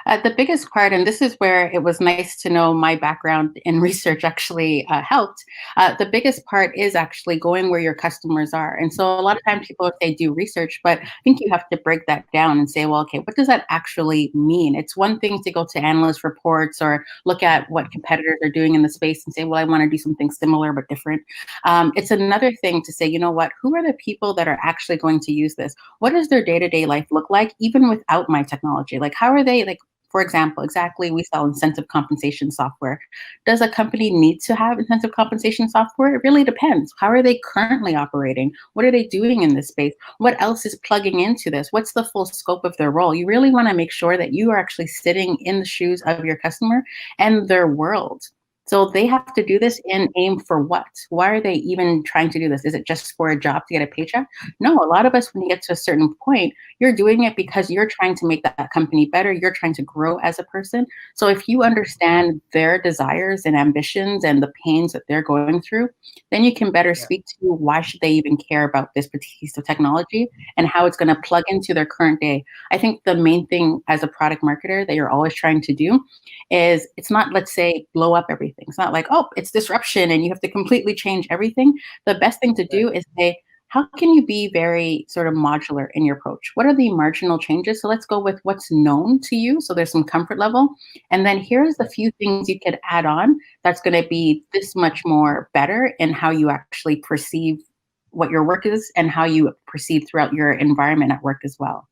The biggest part, and this is where it was nice to know my background in research actually helped. The biggest part is actually going where your customers are. And so a lot of times people say do research, but I think you have to break that down and say, well, okay, what does that actually mean? It's one thing to go to analyst reports or look at what competitors are doing in the space and say, well, I want to do something similar but different. It's another thing to say, you know what, who are the people that are actually going to use this? What does their day-to-day life look like, even without my technology? Like, how are they, like, for example, exactly, we sell incentive compensation software. Does a company need to have incentive compensation software? It really depends. How are they currently operating? What are they doing in this space? What else is plugging into this? What's the full scope of their role? You really want to make sure that you are actually sitting in the shoes of your customer and their world. So they have to do this in aim for what? Why are they even trying to do this? Is it just for a job to get a paycheck? No, a lot of us, when you get to a certain point, you're doing it because you're trying to make that company better. You're trying to grow as a person. So if you understand their desires and ambitions and the pains that they're going through, then you can better Yeah. speak to why should they even care about this piece of technology and how it's going to plug into their current day. I think the main thing as a product marketer that you're always trying to do is, it's not, let's say, blow up everything. It's not like, oh, it's disruption and you have to completely change everything. The best thing to Right. do is say, how can you be very sort of modular in your approach? What are the marginal changes? So let's go with what's known to you. So there's some comfort level. And then here's the Right. few things you could add on that's going to be this much more better in how you actually perceive what your work is and how you proceed throughout your environment at work as well.